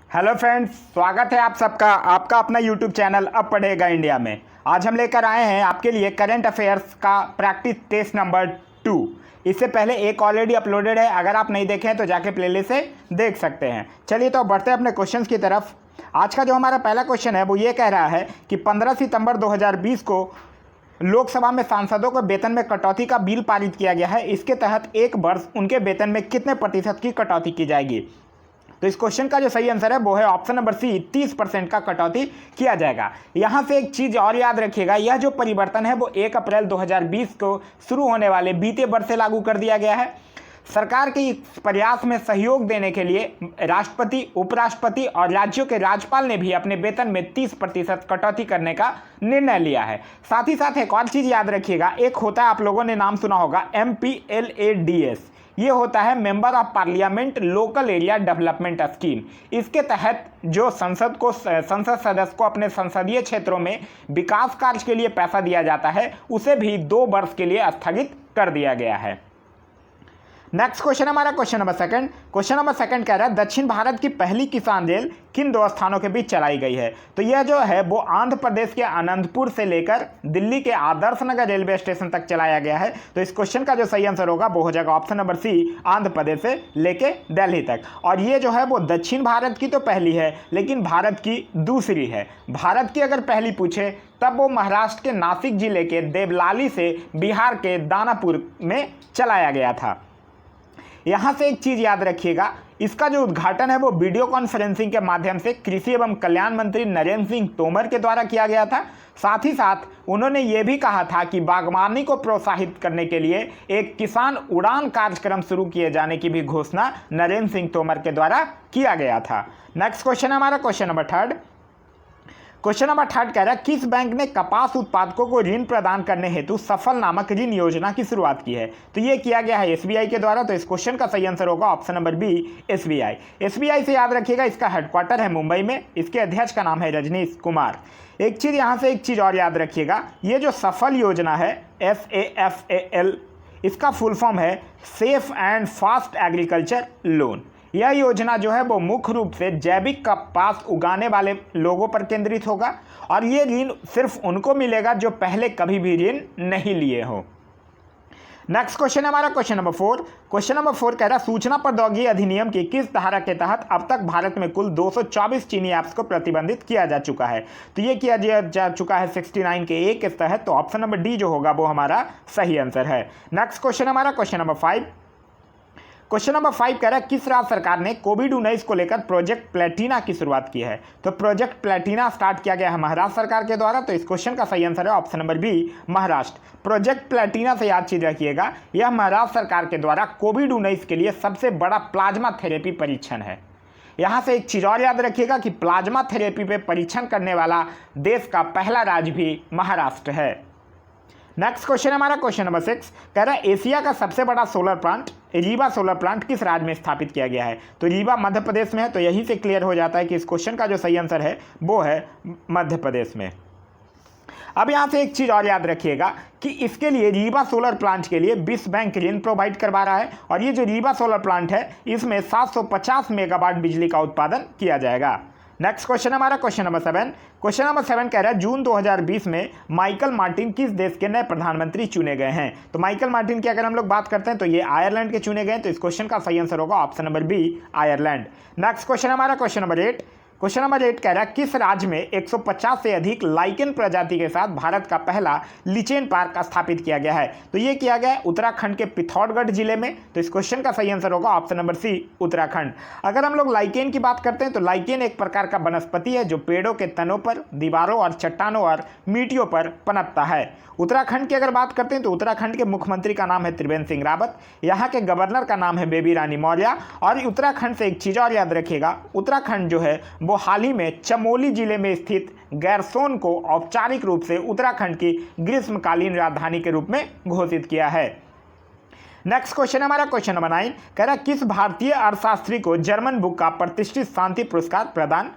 Hello friends, स्वागत है आप सबका आपका अपना यूट्यूब चैनल अब पढ़ेगा इंडिया में। आज हम लेकर आए हैं आपके लिए करंट अफेयर्स का प्रैक्टिस टेस्ट नंबर 2। इससे पहले एक ऑलरेडी अपलोडेड है, अगर आप नहीं देखें तो जाके प्लेलिस्ट से देख सकते हैं। चलिए तो बढ़ते हैं अपने क्वेश्चंस की तरफ। आज का जो हमारा पहला क्वेश्चन है वो ये कह रहा है कि 15 सितंबर 2020 को लोकसभा में सांसदों को वेतन में कटौती का बिल पारित किया गया है। इसके तहत एक वर्ष उनके वेतन में कितने प्रतिशत की कटौती की जाएगी? तो इस क्वेश्चन का जो सही आंसर है वो है ऑप्शन नंबर सी, 30% का कटौती किया जाएगा। यहाँ से एक चीज़ और याद रखिएगा, यह जो परिवर्तन है वो 1 अप्रैल 2020 को शुरू होने वाले बीते वर्ष से लागू कर दिया गया है। सरकार के इस प्रयास में सहयोग देने के लिए राष्ट्रपति, उपराष्ट्रपति और राज्यों के राज्यपाल ने भी अपने वेतन में 30% कटौती करने का निर्णय लिया है। साथ ही साथ एक और चीज़ याद रखिएगा, एक होता है, आप लोगों ने नाम सुना होगा, MPLADS। ये होता है member of parliament local area development scheme. इसके तहत जो संसद सदस्य को अपने संसदीय क्षेत्रों में विकास कार्य के लिए पैसा दिया जाता है, उसे भी 2 वर्ष के लिए स्थगित कर दिया गया है। नेक्स्ट क्वेश्चन हमारा क्वेश्चन नंबर सेकंड कह रहा है दक्षिण भारत की पहली किसान रेल किन 2 स्थानों के बीच चलाई गई है? तो यह जो है वो आंध्र प्रदेश के अनंतपुर से लेकर दिल्ली के आदर्श नगर रेलवे स्टेशन तक चलाया गया है। तो इस क्वेश्चन का जो सही आंसर होगा वो हो जाएगा ऑप्शन नंबर सी, आंध्र प्रदेश से लेके दिल्ली तक। और ये जो है वो दक्षिण भारत की तो पहली है, लेकिन भारत की दूसरी है। भारत की अगर पहली पूछे तब वो महाराष्ट्र के नासिक जिले के देवलाली से बिहार के दानापुर में चलाया गया था। यहाँ से एक चीज़ याद रखिएगा, इसका जो उद्घाटन है वो वीडियो कॉन्फ्रेंसिंग के माध्यम से कृषि एवं कल्याण मंत्री नरेंद्र सिंह तोमर के द्वारा किया गया था। साथ ही साथ उन्होंने ये भी कहा था कि बागवानी को प्रोत्साहित करने के लिए एक किसान उड़ान कार्यक्रम शुरू किए जाने की भी घोषणा नरेंद्र सिंह तोमर के द्वारा किया गया था। नेक्स्ट क्वेश्चन है हमारा क्वेश्चन नंबर थर्ड कह रहा है किस बैंक ने कपास उत्पादकों को ऋण प्रदान करने हेतु सफल नामक ऋण योजना की शुरुआत की है? तो ये किया गया है SBI के द्वारा। तो इस क्वेश्चन का सही आंसर होगा option number B, SBI। SBI से याद रखिएगा, इसका हेडक्वार्टर है मुंबई में, इसके अध्यक्ष का नाम है रजनीश कुमार। एक चीज़ यहाँ से एक चीज़ और याद रखिएगा, ये जो सफल योजना है SAFAL, इसका फुल फॉर्म है safe and fast agriculture loan. यह योजना जो है वो मुख्य रूप से जैविक कपास उगाने वाले लोगों पर केंद्रित होगा और ये ऋण सिर्फ उनको मिलेगा जो पहले कभी भी ऋण नहीं लिए हो। नेक्स्ट क्वेश्चन है हमारा क्वेश्चन नंबर 4 कह रहा है सूचना प्रौद्योगिकी अधिनियम की किस धारा के तहत अब तक भारत में कुल 224 चीनी ऐप्स को प्रतिबंधित किया जा चुका है? तो ये किया जा चुका है 69 के ए के तहत। तो ऑप्शन नंबर डी जो होगा वो हमारा सही आंसर है। नेक्स्ट क्वेश्चन हमारा क्वेश्चन नंबर 5 कह रहा है किस राज्य सरकार ने कोविड-19 को लेकर प्रोजेक्ट प्लेटिना की शुरुआत की है? तो प्रोजेक्ट प्लेटिना स्टार्ट किया गया है महाराष्ट्र सरकार के द्वारा। तो इस क्वेश्चन का सही आंसर है option number B, Maharashtra. Project Platina से याद चीज रखिएगा, यह महाराष्ट्र सरकार के द्वारा कोविड-19 के लिए सबसे बड़ा प्लाज्मा थेरेपी परीक्षण है। यहाँ से एक चीज और याद रखिएगा कि प्लाज्मा थेरेपी पे परीक्षण करने वाला देश का पहला राज्य भी महाराष्ट्र है। नेक्स्ट क्वेश्चन हमारा क्वेश्चन नंबर 6 कह रहा है एशिया का सबसे बड़ा solar plant Rewa solar plant किस राज्य में स्थापित किया गया है? तो रीवा मध्य प्रदेश में है। तो यही से क्लियर हो जाता है कि इस क्वेश्चन का जो सही आंसर है वो है मध्य प्रदेश में। अब यहाँ से एक चीज़ और याद रखिएगा कि इसके लिए रीवा सोलर प्लांट के लिए विश्व बैंक ऋण प्रोवाइड करवा रहा है और ये जो रीवा सोलर प्लांट है इसमें 750 मेगावाट बिजली का उत्पादन किया जाएगा। नेक्स्ट क्वेश्चन हमारा क्वेश्चन नंबर 7 कह रहा है जून 2020 में माइकल मार्टिन किस देश के नए प्रधानमंत्री चुने गए हैं? तो माइकल मार्टिन की अगर हम लोग बात करते हैं तो ये आयरलैंड के चुने गए हैं। तो इस क्वेश्चन का सही आंसर होगा option number B, Ireland. Next question हमारा क्वेश्चन नंबर 8 कह रहा है किस राज्य में 150 से अधिक लाइकेन प्रजाति के साथ भारत का पहला लिचेन पार्क स्थापित किया गया है? तो ये किया गया है उत्तराखंड के पिथौरागढ़ जिले में। तो इस क्वेश्चन का सही आंसर होगा ऑप्शन नंबर सी, उत्तराखंड। अगर हम लोग लाइकेन की बात करते हैं तो लाइकेन एक प्रकार का वनस्पति है जो पेड़ों के तनों पर, दीवारों और चट्टानों और मिट्टियों पर पनपता है। उत्तराखंड की अगर बात करते हैं तो उत्तराखंड के मुख्यमंत्री का नाम है त्रिवेंद्र सिंह रावत, यहाँ के गवर्नर का नाम है बेबी रानी मौर्य। और उत्तराखंड से एक चीज़ और याद रखिएगा, उत्तराखंड जो है वो हाल ही में चमोली जिले में स्थित गैरसोन को औपचारिक रूप से उत्तराखंड की ग्रीष्मकालीन राजधानी के रूप में घोषित किया है। नेक्स्ट क्वेश्चन हमारा क्वेश्चन नंबर 9 कह रहा है किस भारतीय अर्थशास्त्री को जर्मन बुक का प्रतिष्ठित शांति पुरस्कार प्रदान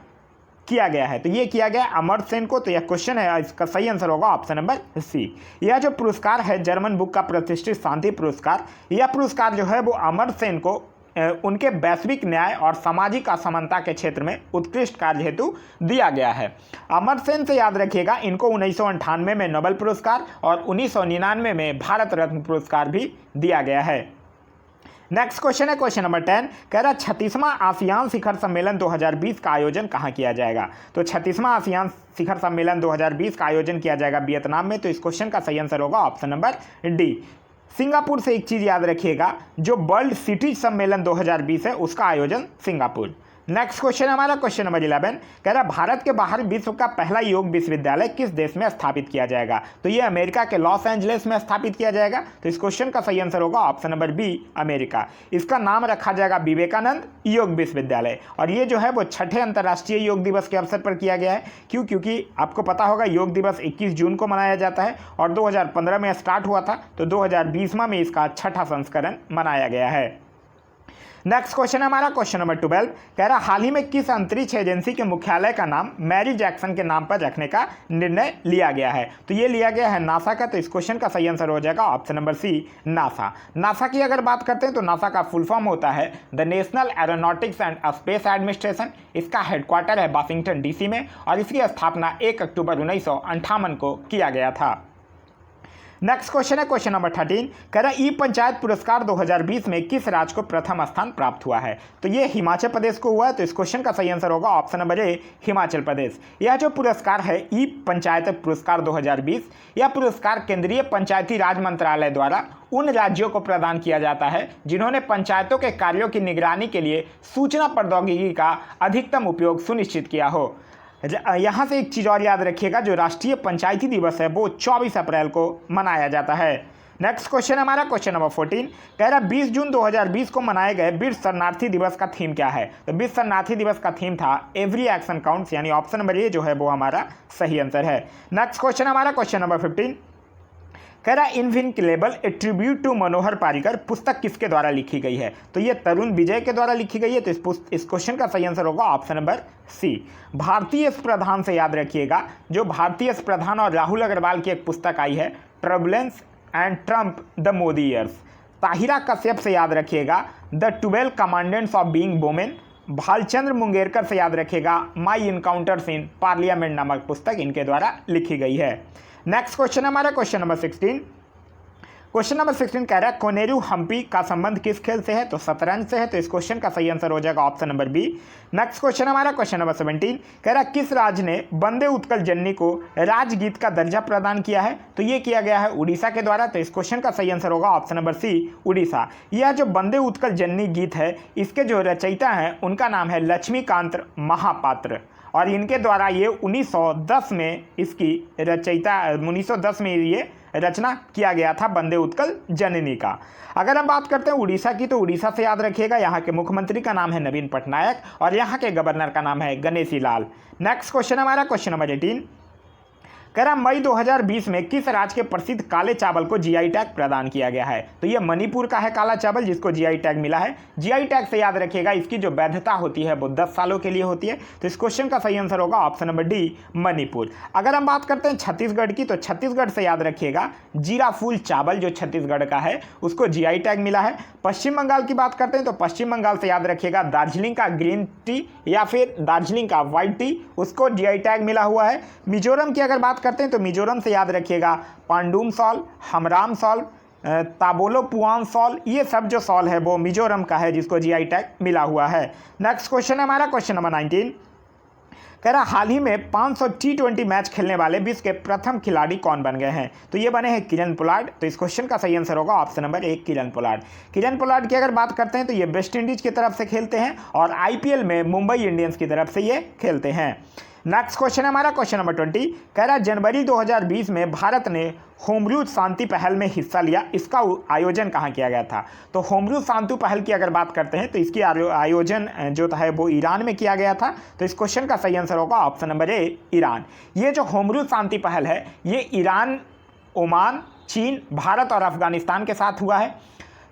किया गया है? तो ये किया गया अमर्त्य सेन को। तो यह क्वेश्चन है, इसका सही आंसर होगा ऑप्शन नंबर सी। यह जो पुरस्कार है जर्मन बुक का प्रतिष्ठित शांति पुरस्कार, यह पुरस्कार जो है वो अमर्त्य सेन को उनके वैश्विक न्याय और सामाजिक असमानता के क्षेत्र में उत्कृष्ट कार्य हेतु दिया गया है। अमर्त्य सेन से याद रखिएगा, इनको 1998 में नोबेल पुरस्कार और 1999 में भारत रत्न पुरस्कार भी दिया गया है। नेक्स्ट क्वेश्चन है क्वेश्चन नंबर 10, कह रहा 36वां आसियान शिखर सम्मेलन 2020 का आयोजन कहाँ किया जाएगा। तो 36वां आसियान शिखर सम्मेलन 2020 का आयोजन किया जाएगा वियतनाम में। तो इस क्वेश्चन का सही आंसर होगा ऑप्शन नंबर डी, सिंगापुर से। एक चीज़ याद रखिएगा, जो वर्ल्ड सिटीज सम्मेलन 2020 है उसका आयोजन सिंगापुर। नेक्स्ट क्वेश्चन हमारा क्वेश्चन नंबर 11, कह रहा भारत के बाहर विश्व का पहला योग विश्वविद्यालय किस देश में स्थापित किया जाएगा। तो ये अमेरिका के लॉस एंजलिस में स्थापित किया जाएगा। तो इस क्वेश्चन का सही आंसर होगा ऑप्शन नंबर बी, अमेरिका। इसका नाम रखा जाएगा विवेकानंद योग विश्वविद्यालय। और ये जो है वो 6ठे अंतर्राष्ट्रीय योग दिवस के अवसर पर किया गया है। क्योंकि आपको पता होगा योग दिवस 21 जून को मनाया जाता है और 2015 में स्टार्ट हुआ था, तो 2020 में इसका 6ठा संस्करण मनाया गया है। नेक्स्ट क्वेश्चन है हमारा क्वेश्चन नंबर 12, कह रहा हाल ही में किस अंतरिक्ष एजेंसी के मुख्यालय का नाम मैरी जैक्सन के नाम पर रखने का निर्णय लिया गया है। तो ये लिया गया है नासा का। तो इस क्वेश्चन का सही आंसर हो जाएगा option number C, NASA. NASA की अगर बात करते हैं तो नासा का फुल फॉर्म होता है the national aeronautics and space administration. इसका हेडक्वार्टर है वाशिंगटन DC में और इसकी स्थापना 1 अक्टूबर 1958 को किया गया था। नेक्स्ट क्वेश्चन है क्वेश्चन नंबर 13, कह रहा ई पंचायत पुरस्कार 2020 में किस राज्य को प्रथम स्थान प्राप्त हुआ है। तो ये हिमाचल प्रदेश को हुआ है। तो इस क्वेश्चन का सही आंसर होगा ऑप्शन नंबर ए, हिमाचल प्रदेश। यह जो पुरस्कार है ई पंचायत पुरस्कार 2020, यह पुरस्कार केंद्रीय पंचायती राज मंत्रालय द्वारा उन राज्यों को प्रदान किया जाता है जिन्होंने पंचायतों के कार्यों की निगरानी के लिए सूचना प्रौद्योगिकी का अधिकतम उपयोग सुनिश्चित किया हो। यहाँ से एक चीज़ और याद रखिएगा, जो राष्ट्रीय पंचायती दिवस है वो 24 अप्रैल को मनाया जाता है। नेक्स्ट क्वेश्चन हमारा क्वेश्चन नंबर 14, कह रहा 20 जून 2020 को मनाए गए विश्व शरणार्थी दिवस का थीम क्या है। तो विश्व शरणार्थी दिवस का थीम था एवरी एक्शन काउंट्स, यानी ऑप्शन नंबर ए जो है वो हमारा सही आंसर है। नेक्स्ट क्वेश्चन हमारा क्वेश्चन नंबर 15, कह रहा इनविंक्लेबल ए ट्रिब्यूट टू मनोहर पारिकर पुस्तक किसके द्वारा लिखी गई है। तो ये तरुण विजय के द्वारा लिखी गई है। तो इस क्वेश्चन का सही आंसर होगा ऑप्शन नंबर सी, भारतीय प्रधान से याद रखिएगा, जो भारतीय प्रधान और राहुल अग्रवाल की एक पुस्तक आई है turbulence and Trump the Modi years. Tahira Kashyap से याद रखिएगा the 12 commandments of being women. Bhalchandra Mungerkar से याद रखिएगा माई इनकाउंटर्स इन पार्लियामेंट नामक पुस्तक इनके द्वारा लिखी गई है। नेक्स्ट क्वेश्चन हमारा क्वेश्चन नंबर 16, क्वेश्चन नंबर 16 कह रहा है कोनेरू हम्पी का संबंध किस खेल से है। तो शतरंज से है। तो इस क्वेश्चन का सही आंसर हो जाएगा option number B. Next question हमारा क्वेश्चन नंबर 17, कह रहा किस राज्य ने वंदे उत्कल जननी को राजगीत का दर्जा प्रदान किया है। तो ये किया गया है उड़ीसा के द्वारा। तो इस क्वेश्चन का सही आंसर होगा ऑप्शन नंबर सी, उड़ीसा। यह जो वंदे उत्कल जननी गीत है, इसके जो रचयिता हैं उनका नाम है लक्ष्मीकांत महापात्र और इनके द्वारा ये 1910 में इसकी रचयिता 1910 में ये रचना किया गया था वंदे उत्कल जननी का। अगर हम बात करते हैं उड़ीसा की, तो उड़ीसा से याद रखिएगा यहाँ के मुख्यमंत्री का नाम है नवीन पटनायक और यहाँ के गवर्नर का नाम है गणेशी लाल। नेक्स्ट क्वेश्चन हमारा क्वेश्चन नंबर 18, कह रहा मई 2020 में किस राज्य के प्रसिद्ध काले चावल को जीआई टैग प्रदान किया गया है। तो ये मणिपुर का है काला चावल जिसको जीआई टैग मिला है। जीआई टैग से याद रखिएगा इसकी जो वैधता होती है वो 10 सालों के लिए होती है। तो इस क्वेश्चन का सही आंसर होगा ऑप्शन नंबर डी, मणिपुर। अगर हम बात करते हैं छत्तीसगढ़ की, तो छत्तीसगढ़ से याद रखिएगा जीरा फूल चावल जो छत्तीसगढ़ का है उसको जीआई टैग मिला है। पश्चिम बंगाल की बात करते हैं तो पश्चिम बंगाल से याद रखिएगा दार्जिलिंग का ग्रीन टी या फिर दार्जिलिंग का व्हाइट टी, उसको जीआई टैग मिला हुआ है। मिजोरम की अगर बात करते हैं तो मिजोरम से याद रखिएगा पांडुम सॉल, हमराम सॉल, ताबोलो पुआन सॉल, ये सब जो सॉल है वो मिजोरम का है जिसको जीआई टैग मिला हुआ है। नेक्स्ट क्वेश्चन है हमारा क्वेश्चन नंबर 19, कह रहा हाल ही में 500 T20 मैच खेलने वाले विश्व के प्रथम खिलाड़ी कौन बन गए हैं। तो ये बने हैं किरण पोलार्ड। तो इस क्वेश्चन का सही आंसर होगा option number 1, Kieron Pollard. Kieron Pollard की अगर बात करते हैं तो ये वेस्ट इंडीज की तरफ से खेलते हैं और IPL में मुंबई इंडियंस की तरफ से ये खेलते हैं। नेक्स्ट क्वेश्चन है हमारा क्वेश्चन नंबर 20, कह रहा जनवरी 2020 में भारत ने होमरूज शांति पहल में हिस्सा लिया, इसका आयोजन कहाँ किया गया था। तो होमरूज शांति पहल की अगर बात करते हैं तो इसकी आयोजन जो है वो ईरान में किया गया था। तो इस क्वेश्चन का सही आंसर होगा ऑप्शन नंबर ए, ईरान। ये जो होमरूज शांति पहल है ये ईरान, ओमान, चीन, भारत और अफगानिस्तान के साथ हुआ है।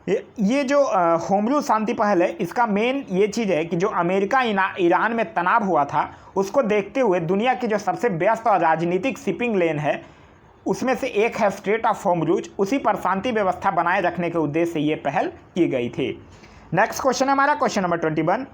ये जो होमरूज शांति पहल है इसका मेन ये चीज़ है कि जो अमेरिका ईरान में तनाव हुआ था उसको देखते हुए दुनिया की जो सबसे व्यस्त और राजनीतिक शिपिंग लेन है उसमें से एक है स्ट्रेट ऑफ होमरूज, उसी पर शांति व्यवस्था बनाए रखने के उद्देश्य से ये पहल की गई थी। नेक्स्ट क्वेश्चन है हमारा क्वेश्चन नंबर 21।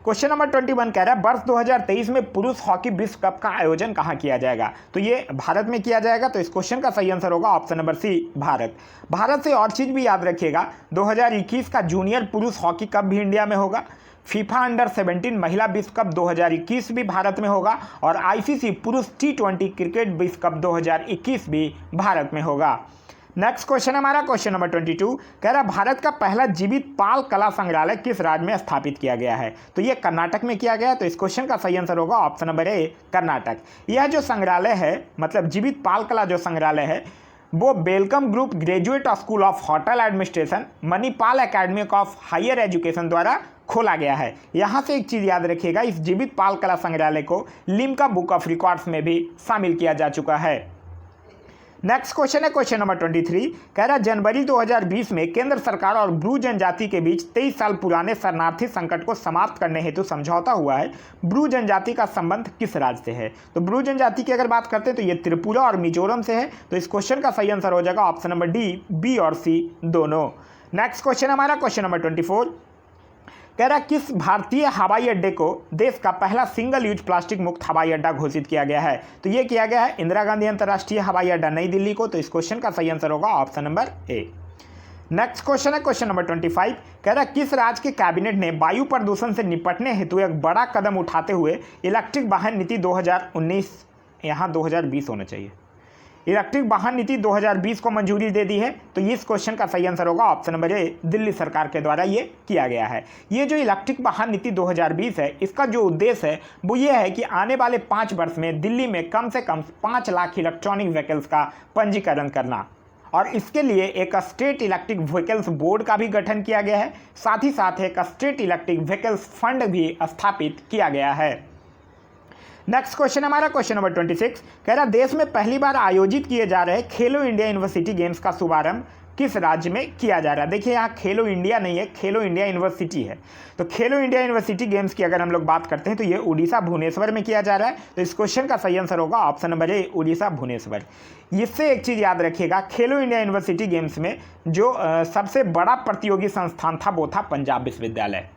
क्वेश्चन नंबर 21 कह रहा है वर्ष 2023 में पुरुष हॉकी विश्व कप का आयोजन कहाँ किया जाएगा? तो ये भारत में किया जाएगा। तो इस क्वेश्चन का सही आंसर होगा option number C, Bharat. Bharat से और चीज़ भी याद रखिएगा, 2021 का जूनियर पुरुष हॉकी कप भी इंडिया में होगा, फीफा अंडर 17 महिला विश्व कप 2021 भी भारत में होगा, और आईसीसी पुरुष T20 क्रिकेट विश्व कप 2021 भी भारत में होगा। नेक्स्ट क्वेश्चन हमारा क्वेश्चन नंबर 22 कह रहा है भारत का पहला जीवित पाल कला संग्रहालय किस राज्य में स्थापित किया गया है? तो ये कर्नाटक में किया गया है। तो इस क्वेश्चन का सही आंसर होगा ऑप्शन नंबर ए, कर्नाटक। यह जो संग्रहालय है, मतलब जीवित पाल कला जो संग्रहालय है, वो Welcome Group Graduate School of Hotel Administration, Manipal Academy of Higher Education द्वारा खोला गया है। यहाँ से एक चीज़ याद रखिएगा, इस जीवित पाल कला संग्रहालय को लिम्का बुक ऑफ रिकॉर्ड्स में भी शामिल किया जा चुका है। नेक्स्ट क्वेश्चन है क्वेश्चन नंबर 23 कह रहा है जनवरी 2020 में केंद्र सरकार और ब्रू जनजाति के बीच 23 साल पुराने शरणार्थी संकट को समाप्त करने हेतु समझौता हुआ है। ब्रू जनजाति का संबंध किस राज्य से है? तो ब्रू जनजाति की अगर बात करते हैं तो ये त्रिपुरा और मिजोरम से है। तो इस क्वेश्चन का सही आंसर हो जाएगा ऑप्शन नंबर डी, बी और सी दोनों। नेक्स्ट क्वेश्चन हमारा क्वेश्चन नंबर 24 कह रहा किस भारतीय हवाई अड्डे को देश का पहला सिंगल यूज प्लास्टिक मुक्त हवाई अड्डा घोषित किया गया है? तो ये किया गया है इंदिरा गांधी अंतर्राष्ट्रीय हवाई अड्डा नई दिल्ली को। तो इस क्वेश्चन का सही आंसर होगा ऑप्शन नंबर ए। नेक्स्ट क्वेश्चन है क्वेश्चन नंबर 25 कह रहा किस राज्य के कैबिनेट ने वायु प्रदूषण से निपटने हेतु एक बड़ा कदम उठाते हुए इलेक्ट्रिक वाहन नीति 2019, यहाँ 2020 होना चाहिए, इलेक्ट्रिक वाहन नीति 2020 को मंजूरी दे दी है? तो इस क्वेश्चन का सही आंसर होगा ऑप्शन नंबर ए, दिल्ली सरकार के द्वारा ये किया गया है। ये जो इलेक्ट्रिक वाहन नीति 2020 है, इसका जो उद्देश्य है वो ये है कि आने वाले 5 वर्ष में दिल्ली में कम से कम 5 लाख इलेक्ट्रॉनिक व्हीकल्स का पंजीकरण करना, और इसके लिए एक स्टेट इलेक्ट्रिक व्हीकल्स बोर्ड का भी गठन किया गया है। साथ ही साथ एक स्टेट इलेक्ट्रिक व्हीकल्स फंड भी स्थापित किया गया है। नेक्स्ट क्वेश्चन हमारा क्वेश्चन नंबर 26 कह रहा देश में पहली बार आयोजित किए जा रहे खेलो इंडिया यूनिवर्सिटी गेम्स का शुभारंभ किस राज्य में किया जा रहा है? देखिए यहाँ खेलो इंडिया नहीं है, खेलो इंडिया यूनिवर्सिटी है। तो खेलो इंडिया यूनिवर्सिटी गेम्स की अगर हम लोग बात करते हैं तो ये उड़ीसा भुवनेश्वर में किया जा रहा है। तो इस क्वेश्चन का सही आंसर होगा option number A, Orissa Bhubaneswar. इससे एक चीज़ याद रखिएगा, खेलो इंडिया यूनिवर्सिटी गेम्स में जो सबसे बड़ा प्रतियोगी संस्थान था वो था पंजाब विश्वविद्यालय।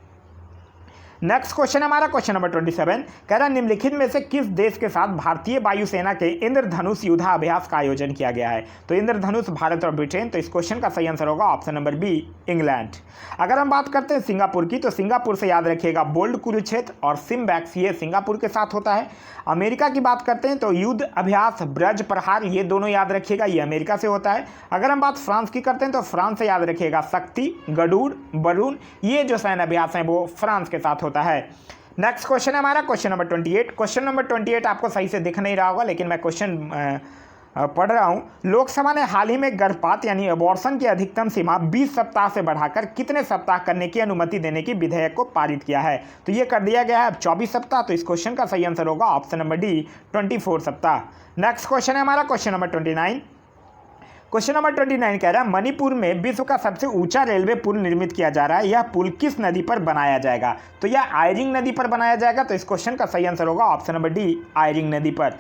नेक्स्ट क्वेश्चन हमारा क्वेश्चन नंबर 27 कह रहा निम्नलिखित में से किस देश के साथ भारतीय वायुसेना के इंद्रधनुष युद्धाभ्यास का आयोजन किया गया है? तो इंद्रधनुष भारत और ब्रिटेन। तो इस क्वेश्चन का सही आंसर होगा ऑप्शन नंबर बी, इंग्लैंड। अगर हम बात करते हैं सिंगापुर की, तो सिंगापुर से याद रखिएगा बोल्ड कुरुक्षेत्र और सिम्बैक्स, ये सिंगापुर के साथ होता है। अमेरिका की बात करते हैं तो युद्ध अभ्यास ब्रज प्रहार, ये दोनों याद रखिएगा, ये अमेरिका से होता है। अगर हम बात फ्रांस की करते हैं तो फ्रांस से याद रखिएगा शक्ति, गरुड़, बरून, ये जो सैन्य अभ्यास हैं वो फ्रांस के साथ होता है। नेक्स्ट क्वेश्चन है हमारा क्वेश्चन नंबर 28। क्वेश्चन नंबर 28 आपको सही से दिख नहीं रहा होगा, लेकिन मैं क्वेश्चन पढ़ रहा हूँ। लोकसभा ने हाल ही में गर्भपात यानी अबॉर्शन की अधिकतम सीमा 20 सप्ताह से बढ़ाकर कितने सप्ताह करने की अनुमति देने की विधेयक को पारित किया है? तो ये कर दिया गया है अब 24 सप्ताह। तो इस क्वेश्चन का सही आंसर होगा ऑप्शन नंबर डी, 24 सप्ताह। नेक्स्ट क्वेश्चन है हमारा क्वेश्चन नंबर 29। क्वेश्चन नंबर 29 कह रहा है मणिपुर में विश्व का सबसे ऊंचा रेलवे पुल निर्मित किया जा रहा है, यह पुल किस नदी पर बनाया जाएगा? तो यह आयरिंग नदी पर बनाया जाएगा। तो इस क्वेश्चन का सही आंसर होगा ऑप्शन नंबर डी, आयरिंग नदी पर।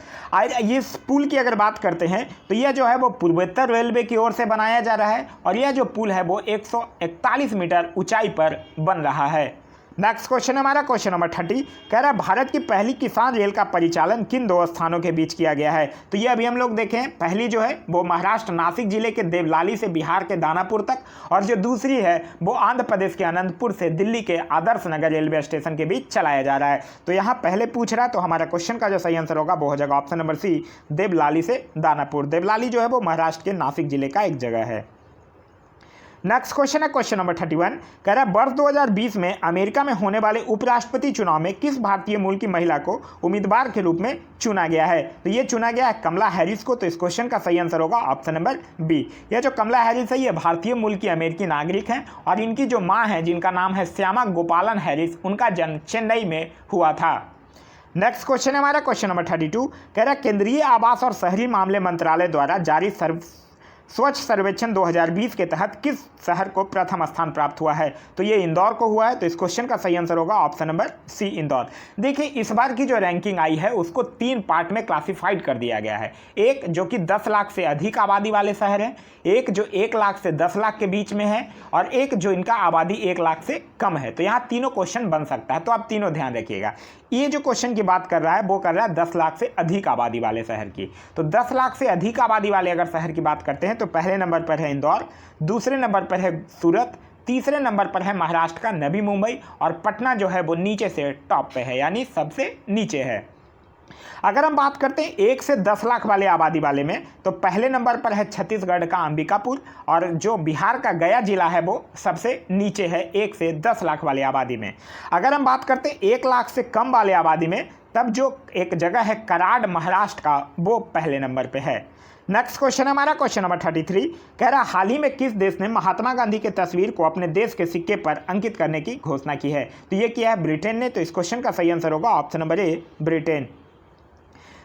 इस पुल की अगर बात करते हैं तो यह जो है वो पूर्वोत्तर रेलवे की ओर से बनाया जा रहा है, और यह जो पुल है वो 141 मीटर ऊंचाई पर बन रहा है। नेक्स्ट क्वेश्चन हमारा क्वेश्चन नंबर 30 कह रहा है भारत की पहली किसान रेल का परिचालन किन 2 स्थानों के बीच किया गया है? तो ये अभी हम लोग देखें, पहली जो है वो महाराष्ट्र नासिक जिले के देवलाली से बिहार के दानापुर तक, और जो दूसरी है वो आंध्र प्रदेश के अनंतपुर से दिल्ली के आदर्श नगर रेलवे स्टेशन के बीच चलाया जा रहा है। तो यहाँ पहले पूछ रहा है, तो हमारा क्वेश्चन का जो सही आंसर होगा वो हो जाएगा ऑप्शन नंबर सी, देवलाली से दानापुर। देवलाली जो है वो महाराष्ट्र के नासिक जिले का एक जगह है। नेक्स्ट क्वेश्चन है क्वेश्चन नंबर 31 कह रहा है वर्ष 2020 में अमेरिका में होने वाले उपराष्ट्रपति चुनाव में किस भारतीय मूल की महिला को उम्मीदवार के रूप में चुना गया है? तो ये चुना गया है कमला हैरिस को। तो इस क्वेश्चन का सही आंसर होगा ऑप्शन नंबर बी। यह जो कमला हैरिस है ये भारतीय मूल की अमेरिकी नागरिक हैं, और इनकी जो माँ है जिनका नाम है श्यामा गोपालन हैरिस, उनका जन्म चेन्नई में हुआ था। नेक्स्ट क्वेश्चन है हमारा क्वेश्चन नंबर 32 कह रहा है केंद्रीय आवास और शहरी मामले मंत्रालय द्वारा जारी स्वच्छ सर्वेक्षण 2020 के तहत किस शहर को प्रथम स्थान प्राप्त हुआ है? तो ये इंदौर को हुआ है। तो इस क्वेश्चन का सही आंसर होगा ऑप्शन नंबर सी, इंदौर। देखिए, इस बार की जो रैंकिंग आई है उसको 3 पार्ट में क्लासिफाइड कर दिया गया है। एक जो कि 10 लाख से अधिक आबादी वाले शहर हैं, एक जो 1 लाख से 10 लाख के बीच में है, और एक जो इनका आबादी 1 लाख से कम है। तो यहाँ तीनों क्वेश्चन बन सकता है, तो आप तीनों ध्यान रखिएगा। ये जो क्वेश्चन की बात कर रहा है वो कर रहा है 10 लाख से अधिक आबादी वाले शहर की। तो 10 लाख से अधिक आबादी वाले अगर शहर की बात करते हैं तो पहले नंबर पर है इंदौर, दूसरे नंबर पर है सूरत, तीसरे नंबर पर है महाराष्ट्र का नवी मुंबई, और पटना जो है वो नीचे से टॉप पे है, यानी सबसे नीचे है। अगर हम बात करते हैं 1 से 10 लाख वाले आबादी वाले में, तो पहले नंबर पर है छत्तीसगढ़ का अंबिकापुर, और जो बिहार का गया जिला है वो सबसे नीचे है 1 से 10 लाख वाले आबादी में। अगर हम बात करते हैं 1 लाख से कम वाले आबादी में, तब जो एक जगह है कराड़ महाराष्ट्र का, वो पहले नंबर पे है। नेक्स्ट क्वेश्चन हमारा क्वेश्चन नंबर 33 कह रहा, हाल ही में किस देश ने महात्मा गांधी की तस्वीर को अपने देश के सिक्के पर अंकित करने की घोषणा की है? तो ये किया है ब्रिटेन ने। तो इस क्वेश्चन का सही आंसर होगा ऑप्शन नंबर ए, ब्रिटेन।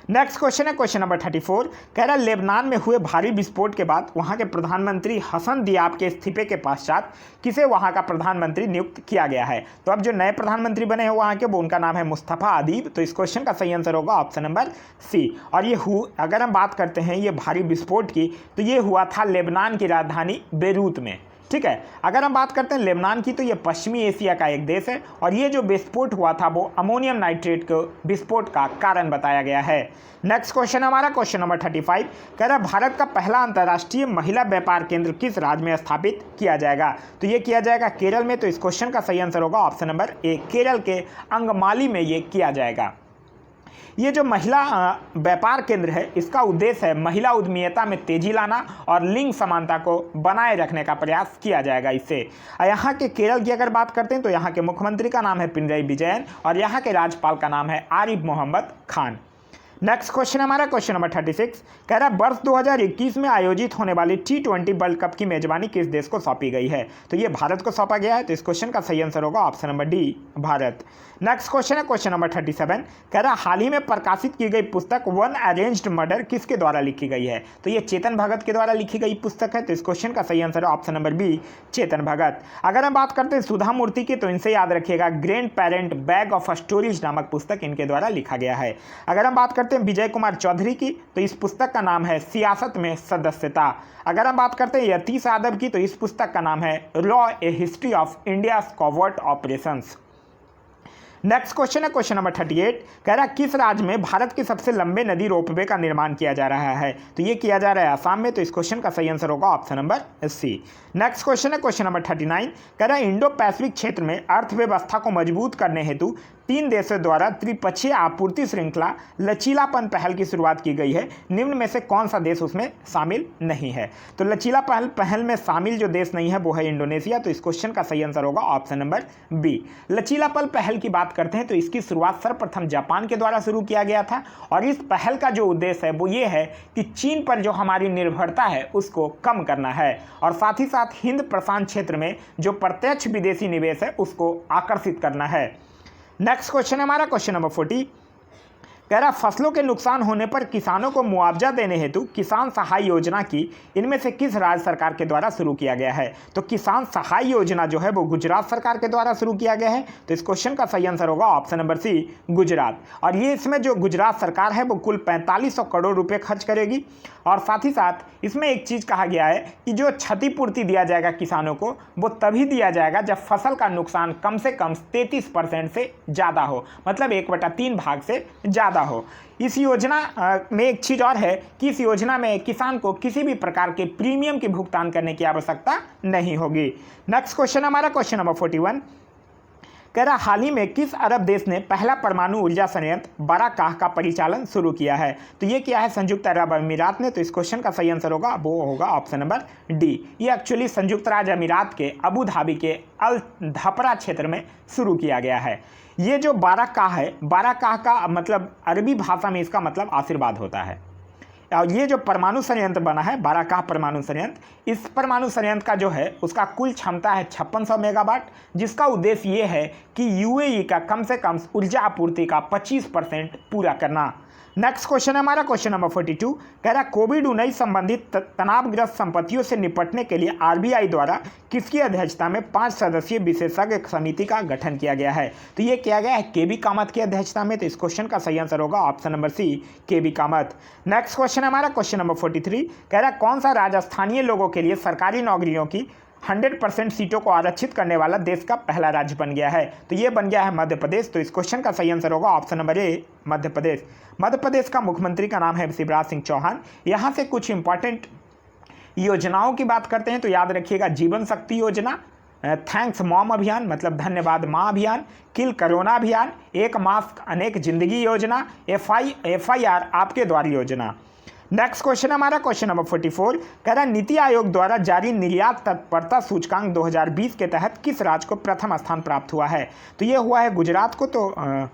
नेक्स्ट क्वेश्चन है क्वेश्चन नंबर 34 कह रहा, लेबनान में हुए भारी विस्फोट के बाद वहां के प्रधानमंत्री हसन दियाब के इस्तीफे के पश्चात किसे वहां का प्रधानमंत्री नियुक्त किया गया है? तो अब जो नए प्रधानमंत्री बने हैं वहां के, वो उनका नाम है मुस्तफ़ा अदीब। तो इस क्वेश्चन का सही आंसर होगा ऑप्शन नंबर सी। और ये अगर हम बात करते हैं ये भारी विस्फोट की, तो ये हुआ था लेबनान की राजधानी बेरूत में। ठीक है, अगर हम बात करते हैं लेबनान की, तो ये पश्चिमी एशिया का एक देश है, और ये जो विस्फोट हुआ था वो अमोनियम नाइट्रेट के विस्फोट का कारण बताया गया है। नेक्स्ट क्वेश्चन हमारा क्वेश्चन नंबर 35 कह रहा, भारत का पहला अंतर्राष्ट्रीय महिला व्यापार केंद्र किस राज्य में स्थापित किया जाएगा? तो ये किया जाएगा केरल में। तो इस क्वेश्चन का सही आंसर होगा ऑप्शन नंबर ए, केरल के अंगमाली में ये किया जाएगा। ये जो महिला व्यापार केंद्र है, इसका उद्देश्य है महिला उद्यमिता में तेजी लाना और लिंग समानता को बनाए रखने का प्रयास किया जाएगा इससे। यहाँ के केरल की अगर बात करते हैं तो यहाँ के मुख्यमंत्री का नाम है पिनरई विजयन, और यहाँ के राज्यपाल का नाम है आरिफ मोहम्मद खान। नेक्स्ट क्वेश्चन हमारा क्वेश्चन नंबर 36 कह रहा है, वर्ष 2021 में आयोजित होने वाली T20 वर्ल्ड कप की मेजबानी किस देश को सौंपी गई है? तो ये भारत को सौंपा गया है। तो इस क्वेश्चन का सही आंसर होगा option number D, Bharat. Next question है क्वेश्चन नंबर 37 कह रहा, हाल ही में प्रकाशित की गई पुस्तक वन अरेंज्ड मर्डर किसके द्वारा लिखी गई है? तो ये चेतन भगत के द्वारा लिखी गई पुस्तक है। तो इस क्वेश्चन का सही आंसर है option number B, Chetan Bhagat. अगर हम बात करते हैं सुधा मूर्ति की, तो इनसे याद रखिएगा grand parent bag of stories नामक पुस्तक इनके द्वारा लिखा गया है। अगर हम बात करते हैं विजय कुमार चौधरी की, तो इस पुस्तक का नाम है सियासत में सदस्यता। अगर हम बात करते हैं यतीश यादव की, तो इस पुस्तक का नाम है law a history of India covert operations. Next question है क्वेश्चन नंबर 38 कह रहा, किस राज्य में भारत की सबसे लंबे नदी रोपवे का निर्माण किया जा रहा है? तो ये किया जा रहा है आसाम में। तो इस क्वेश्चन का सही आंसर होगा option number C. Next question है क्वेश्चन नंबर 39 कह रहा, इंडो पैसिफिक क्षेत्र में अर्थव्यवस्था को मजबूत करने हेतु 3 देशों द्वारा त्रिपक्षीय आपूर्ति श्रृंखला लचीलापन पहल की शुरुआत की गई है। निम्न में से कौन सा देश उसमें शामिल नहीं है? तो लचीला पहल में शामिल जो देश नहीं है वो है इंडोनेशिया। तो इस क्वेश्चन का सही आंसर होगा ऑप्शन नंबर बी। लचीलापन पहल की बात करते हैं तो इसकी शुरुआत सर्वप्रथम जापान के द्वारा शुरू किया गया था, और इस पहल का जो उद्देश्य है वो ये है कि चीन पर जो हमारी निर्भरता है उसको कम करना है, और साथ ही साथ हिंद प्रशांत क्षेत्र में जो प्रत्यक्ष विदेशी निवेश है उसको आकर्षित करना है। नेक्स्ट क्वेश्चन है हमारा क्वेश्चन नंबर 40 कह रहा, फसलों के नुकसान होने पर किसानों को मुआवजा देने हेतु किसान सहाय योजना की इनमें से किस राज्य सरकार के द्वारा शुरू किया गया है? तो किसान सहाय योजना जो है वो गुजरात सरकार के द्वारा शुरू किया गया है। तो इस क्वेश्चन का सही आंसर होगा ऑप्शन नंबर सी, गुजरात। और ये इसमें जो गुजरात सरकार है वो कुल 4500 करोड़ रुपए खर्च करेगी, और साथ ही साथ इसमें एक चीज़ कहा गया है कि जो क्षतिपूर्ति दिया जाएगा किसानों को वो तभी दिया जाएगा जब फसल का नुकसान कम से कम 33% से ज़्यादा हो, मतलब 1/3 भाग से ज़्यादा हो। इस योजना में एक चीज़ और है कि इस योजना में किसान को किसी भी प्रकार के प्रीमियम की भुगतान करने की आवश्यकता नहीं होगी। नेक्स्ट क्वेश्चन हमारा क्वेश्चन नंबर 41 कह रहा, हाल ही में किस अरब देश ने पहला परमाणु ऊर्जा संयंत्र बाराकाह का परिचालन शुरू किया है? तो ये किया है संयुक्त अरब अमीरात ने। तो इस क्वेश्चन का सही आंसर होगा वो होगा ऑप्शन नंबर डी। ये एक्चुअली संयुक्त राज्य अमीरात के अबू धाबी के अल धपरा क्षेत्र में शुरू किया गया है। ये जो बाराकाह है, बाराकाह का मतलब अरबी भाषा में इसका मतलब आशीर्वाद होता है। और ये जो परमाणु संयंत्र बना है बाराकाह परमाणु संयंत्र, इस परमाणु संयंत्र का जो है उसका कुल क्षमता है 5600 मेगावाट, जिसका उद्देश्य ये है कि यूएई का कम से कम ऊर्जा आपूर्ति का 25% पूरा करना। नेक्स्ट क्वेश्चन है हमारा क्वेश्चन नंबर 42, कह रहा है कोविड-19 संबंधित तनावग्रस्त संपत्तियों से निपटने के लिए आरबीआई द्वारा किसकी अध्यक्षता में 5 सदस्यीय विशेषज्ञ समिति का गठन किया गया है। तो ये किया गया है केबी कामत की अध्यक्षता में। तो इस क्वेश्चन का सही आंसर होगा ऑप्शन नंबर सी, केबी कामत। नेक्स्ट क्वेश्चन है हमारा क्वेश्चन नंबर 43, कह रहा है कौन सा राजस्थानीय लोगों के लिए सरकारी नौकरियों की 100% सीटों को आरक्षित करने वाला देश का पहला राज्य बन गया है। तो ये बन गया है मध्य प्रदेश। तो इस क्वेश्चन का सही आंसर होगा ऑप्शन नंबर ए, मध्य प्रदेश। मध्य प्रदेश का मुख्यमंत्री का नाम है शिवराज सिंह चौहान। यहाँ से कुछ इंपॉर्टेंट योजनाओं की बात करते हैं तो याद रखिएगा, जीवन शक्ति योजना, थैंक्स मॉम अभियान मतलब धन्यवाद माँ अभियान, किल कोरोना अभियान, एक मास्क अनेक जिंदगी योजना, FIR आपके द्वार योजना। नेक्स्ट क्वेश्चन हमारा क्वेश्चन नंबर 44, कह रहा है नीति आयोग द्वारा जारी निर्यात तत्परता सूचकांक 2020 के तहत किस राज्य को प्रथम स्थान प्राप्त हुआ है। तो ये हुआ है गुजरात को। तो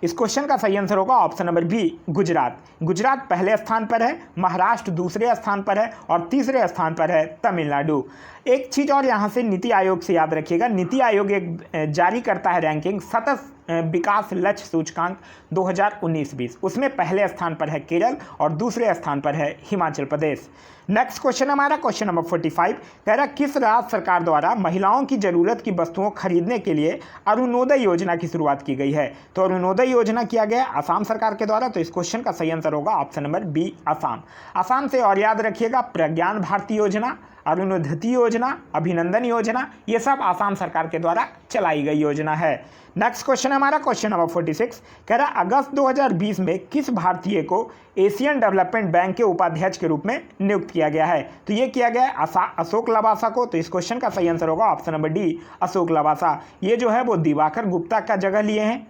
इस क्वेश्चन का सही आंसर होगा option number B, Gujarat. Gujarat पहले स्थान पर है, महाराष्ट्र दूसरे स्थान पर है और तीसरे स्थान पर है तमिलनाडु। एक चीज़ और यहाँ से नीति आयोग से याद रखिएगा, नीति आयोग एक जारी करता है रैंकिंग सतत विकास लक्ष्य सूचकांक 2019-20, उसमें पहले स्थान पर है केरल और दूसरे स्थान पर है हिमाचल प्रदेश। नेक्स्ट क्वेश्चन हमारा क्वेश्चन नंबर 45, कह रहा किस राज्य सरकार द्वारा महिलाओं की जरूरत की वस्तुओं खरीदने के लिए अरुणोदय योजना की शुरुआत की गई है। तो अरुणोदय योजना किया गया असम सरकार के द्वारा। तो इस क्वेश्चन का सही आंसर होगा option number B, Assam. Assam से और याद रखिएगा प्रज्ञान भारती योजना, अरुणोधति योजना, अभिनंदन योजना, ये सब आसाम सरकार के द्वारा चलाई गई योजना है। नेक्स्ट क्वेश्चन हमारा क्वेश्चन नंबर 46, कह रहा अगस्त 2020 में किस भारतीय को एशियन डेवलपमेंट बैंक के उपाध्यक्ष के रूप में नियुक्त किया गया है। तो ये किया गया है अशोक लवासा को। तो इस क्वेश्चन का सही आंसर होगा option number D, Ashok Lavasa. ये जो है वो दिवाकर गुप्ता का जगह लिए हैं।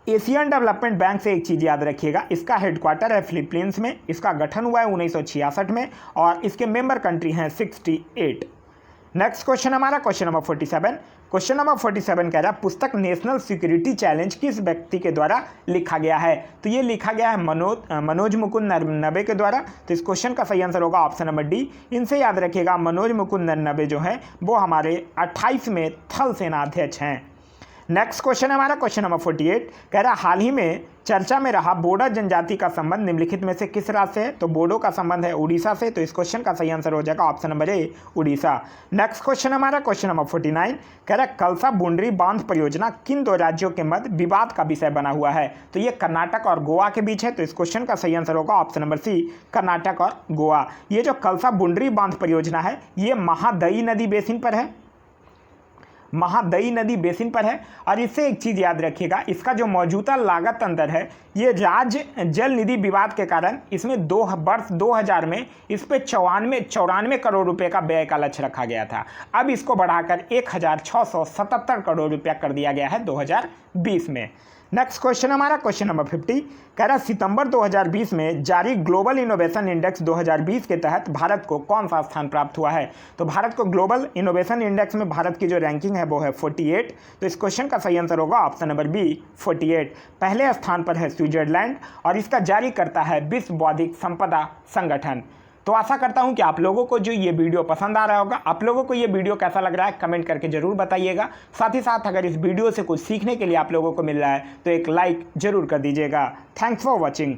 एशियन डेवलपमेंट बैंक से एक चीज़ याद रखिएगा, इसका हेडक्वार्टर है फिलीपींस में, इसका गठन हुआ है 1966 में और इसके मेंबर कंट्री हैं 68। नेक्स्ट क्वेश्चन हमारा क्वेश्चन नंबर 47, क्वेश्चन नंबर 47 कह रहा है पुस्तक नेशनल सिक्योरिटी चैलेंज किस व्यक्ति के द्वारा लिखा गया है। तो ये लिखा गया है मनोज मुकुंद नरवणे के द्वारा। तो इस क्वेश्चन का सही आंसर होगा ऑप्शन नंबर डी। इनसे याद रखिएगा मनोज मुकुंद नरवणे जो है वो हमारे 28वें थल सेनाध्यक्ष हैं। नेक्स्ट क्वेश्चन है हमारा क्वेश्चन नंबर 48, कह रहा हाल ही में चर्चा में रहा बोडो जनजाति का संबंध निम्नलिखित में से किस राज्य से है। तो बोडो का संबंध है उड़ीसा से। तो इस क्वेश्चन का सही आंसर हो जाएगा option number A, Orissa. Next question हमारा क्वेश्चन नंबर 49, कह रहा कलसा बुंडरी बांध परियोजना किन दो राज्यों के मध्य विवाद का विषय बना हुआ है। तो ये कर्नाटक और गोवा के बीच है। तो इस क्वेश्चन का सही आंसर होगा ऑप्शन नंबर सी, कर्नाटक और गोवा। ये जो कलसा बुंडरी बांध परियोजना है ये महादई नदी बेसिन पर है, महादई नदी बेसिन पर है। और इससे एक चीज़ याद रखिएगा, इसका जो मौजूदा लागत अंतर है ये राज्य जल निधि विवाद के कारण इसमें वर्ष 2000 में इस पर 94 करोड़ रुपए का व्यय का लक्ष्य रखा गया था। अब इसको बढ़ाकर 1677 करोड़ रुपया कर दिया गया है 2020 में। नेक्स्ट क्वेश्चन हमारा क्वेश्चन नंबर 50, कह रहा सितंबर 2020 में जारी ग्लोबल इनोवेशन इंडेक्स 2020 के तहत भारत को कौन सा स्थान प्राप्त हुआ है। तो भारत को ग्लोबल इनोवेशन इंडेक्स में भारत की जो रैंकिंग है वो है 48। तो इस क्वेश्चन का सही आंसर होगा ऑप्शन नंबर बी, 48। पहले स्थान पर है स्विट्जरलैंड और इसका जारी करता है विश्व बौद्धिक संपदा संगठन। तो आशा करता हूं कि आप लोगों को जो ये वीडियो पसंद आ रहा होगा। आप लोगों को ये वीडियो कैसा लग रहा है कमेंट करके जरूर बताइएगा। साथ ही साथ अगर इस वीडियो से कुछ सीखने के लिए आप लोगों को मिल रहा है तो एक लाइक जरूर कर दीजिएगा। Thanks for watching.